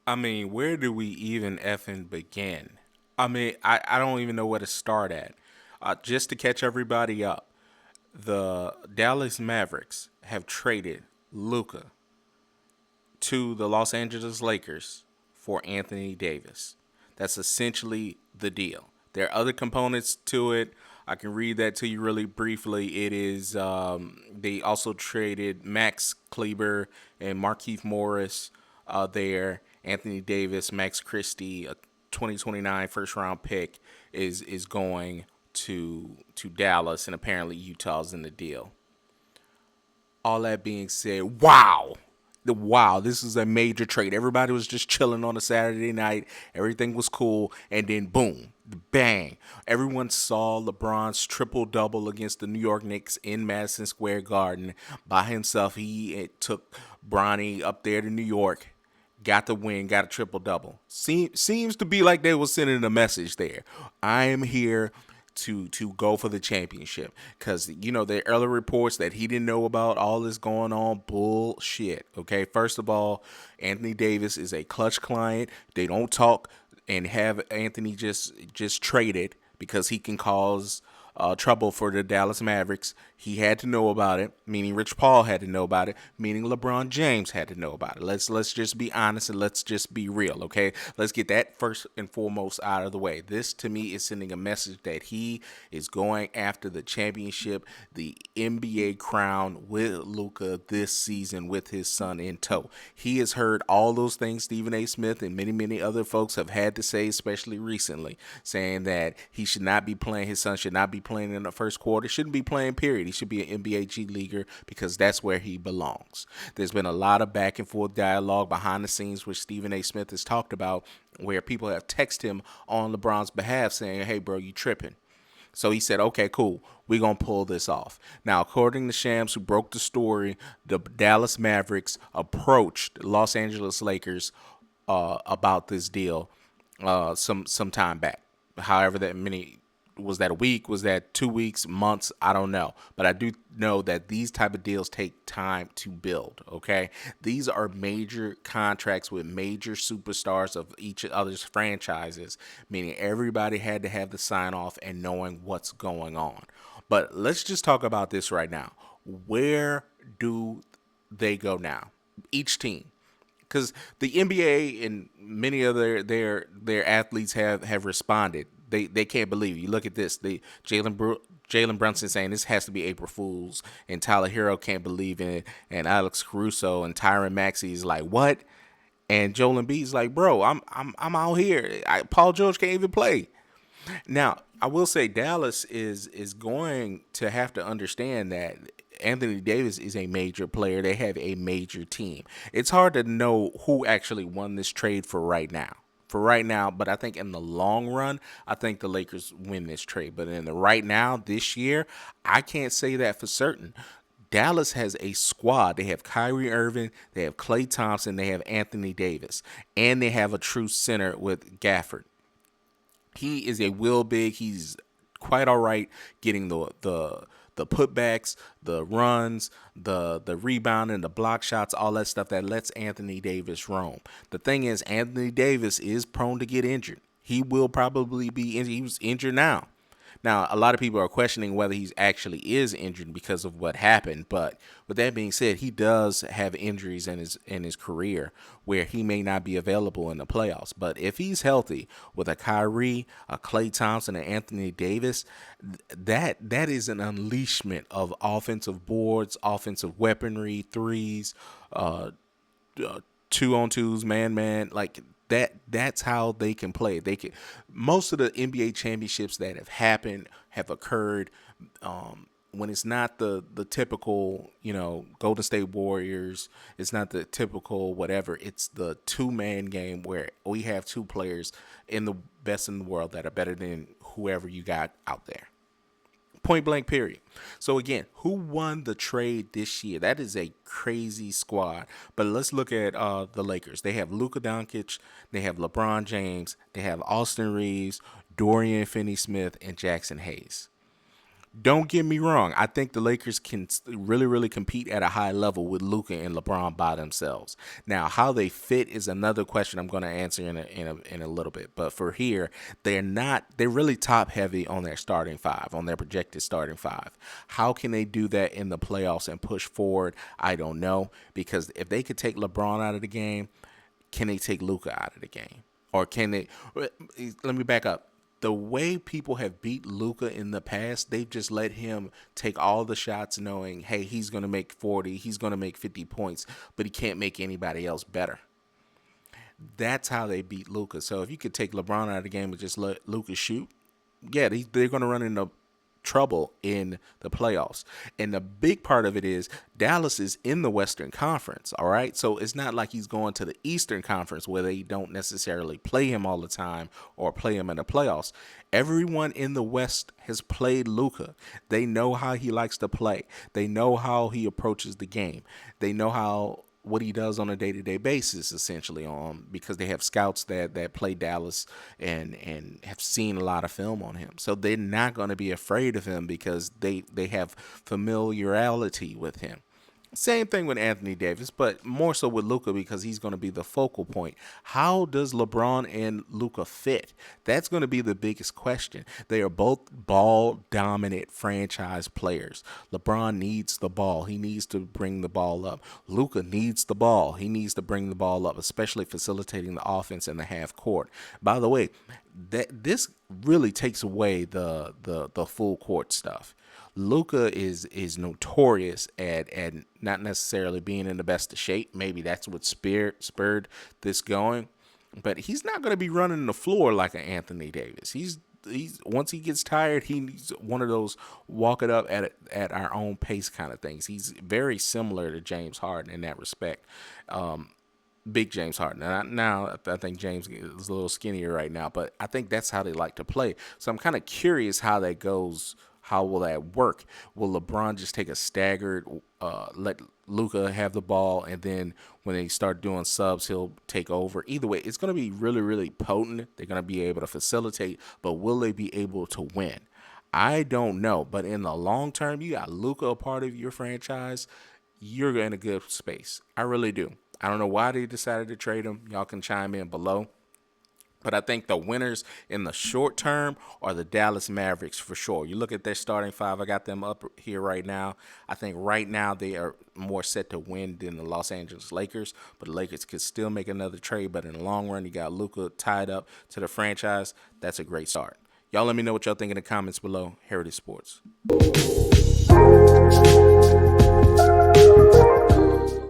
I mean, where do we even effing begin? I mean, I don't even know where to start at. Just to catch everybody up, the Dallas Mavericks have traded Luka to the Los Angeles Lakers for Anthony Davis. That's essentially the deal. There are other components to it. I can read that to you really briefly. It is they also traded Max Kleber and Markieff Morris there. Anthony Davis, Max Christie, a 2029 first round pick is going to Dallas, and apparently Utah's in the deal. All that being said, wow, this is a major trade. Everybody was just chilling on a Saturday night. Everything was cool. And then boom, bang. Everyone saw LeBron's triple double against the New York Knicks in Madison Square Garden by himself. He took Bronny up there to New York, got the win, got a triple double. Seems to be like they were sending a message there. I am here to go for the championship, because the early reports that he didn't know about all this going on, bullshit. Okay, first of all, Anthony Davis is a clutch client. They don't talk and have Anthony just traded because he can cause trouble for the Dallas Mavericks. He had to know about it, meaning Rich Paul had to know about it, meaning LeBron James had to know about it. Let's just be honest and let's just be real, okay? Let's get that first and foremost out of the way. This to me is sending a message that he is going after the championship, the NBA crown with Luka this season with his son in tow. He has heard all those things Stephen A. Smith and many other folks have had to say, especially recently, saying that he should not be playing, his son should not be playing in the first quarter, shouldn't be playing, period. He should be an NBA G leaguer because that's where he belongs. There's been a lot of back and forth dialogue behind the scenes, which Stephen A. Smith has talked about, where people have texted him on LeBron's behalf saying, hey, bro, you tripping. So he said, okay, cool. We're going to pull this off. Now, according to Shams, who broke the story, the Dallas Mavericks approached Los Angeles Lakers about this deal some time back. However, that many was that a week? Was that 2 weeks, months? I don't know. But I do know that these type of deals take time to build, okay? These are major contracts with major superstars of each other's franchises, meaning everybody had to have the sign off and knowing what's going on. But let's just talk about this right now. Where do they go now? Each team, because the NBA and many of their athletes have responded. They can't believe it. You look at this. Jalen Brunson saying this has to be April Fools, and Tyler Hero can't believe in it, and Alex Caruso and Tyron Maxey is like, what? And Joel Embiid's like, bro, I'm out here. Paul George can't even play. Now, I will say Dallas is going to have to understand that Anthony Davis is a major player. They have a major team. It's hard to know who actually won this trade for right now. For right now, but I think in the long run, I think the Lakers win this trade. But in the right now, this year, I can't say that for certain. Dallas has a squad. They have Kyrie Irving, they have Klay Thompson, they have Anthony Davis, and they have a true center with Gafford. He is a will big. He's quite all right getting the putbacks, the runs, the rebound and the block shots, all that stuff that lets Anthony Davis roam. The thing is, Anthony Davis is prone to get injured. He will probably be injured. He was injured now. Now, a lot of people are questioning whether he's actually is injured because of what happened. But with that being said, he does have injuries in his career where he may not be available in the playoffs. But if he's healthy with a Kyrie, a Klay Thompson, and Anthony Davis, that is an unleashment of offensive boards, offensive weaponry, threes, two on twos, man, like that's how they can play. They can Most of the NBA championships that have happened have occurred when it's not the typical, Golden State Warriors, it's not the typical whatever. It's the two-man game where we have two players in the best in the world that are better than whoever you got out there. Point blank, period. So again, who won the trade this year? That is a crazy squad. But let's look at the Lakers. They have Luka Doncic, they have LeBron James, they have Austin Reeves, Dorian Finney-Smith, and Jackson Hayes. Don't get me wrong. I think the Lakers can really, really compete at a high level with Luka and LeBron by themselves. Now, how they fit is another question I'm going to answer in a little bit. But for here, they're not. They're really top heavy on their starting five, on their projected starting five. How can they do that in the playoffs and push forward? I don't know, because if they could take LeBron out of the game, can they take Luka out of the game? Or can they? Let me back up. The way people have beat Luka in the past, they've just let him take all the shots knowing, hey, he's going to make 40, he's going to make 50 points, but he can't make anybody else better. That's how they beat Luka. So if you could take LeBron out of the game and just let Luka shoot, yeah, they're going to run into trouble in the playoffs. And the big part of it is Dallas is in the Western Conference, all right? So it's not like he's going to the Eastern Conference where they don't necessarily play him all the time or play him in the playoffs. Everyone in the West has played Luka. They know how he likes to play. They know how he approaches the game. They know what he does on a day-to-day basis, essentially, because they have scouts that play Dallas and have seen a lot of film on him. So they're not going to be afraid of him because they have familiarity with him. Same thing with Anthony Davis, but more so with Luka because he's going to be the focal point. How does LeBron and Luka fit? That's going to be the biggest question. They are both ball-dominant franchise players. LeBron needs the ball. He needs to bring the ball up. Luka needs the ball. He needs to bring the ball up, especially facilitating the offense in the half court. By the way, this really takes away the full court stuff. Luka is notorious at not necessarily being in the best of shape. Maybe that's what spurred this going. But he's not going to be running the floor like an Anthony Davis. He's once he gets tired, he's one of those walk it up at our own pace kind of things. He's very similar to James Harden in that respect. Big James Harden. Now, I think James is a little skinnier right now, but I think that's how they like to play. So I'm kind of curious how that goes. How will that work? Will LeBron just take a staggered, let Luka have the ball, and then when they start doing subs, he'll take over? Either way, it's going to be really, really potent. They're going to be able to facilitate, but will they be able to win? I don't know. But in the long term, you got Luka a part of your franchise, you're in a good space. I really do. I don't know why they decided to trade him. Y'all can chime in below. But I think the winners in the short term are the Dallas Mavericks for sure. You look at their starting five. I got them up here right now. I think right now they are more set to win than the Los Angeles Lakers. But the Lakers could still make another trade. But in the long run, you got Luka tied up to the franchise. That's a great start. Y'all let me know what y'all think in the comments below. Heritage Sports.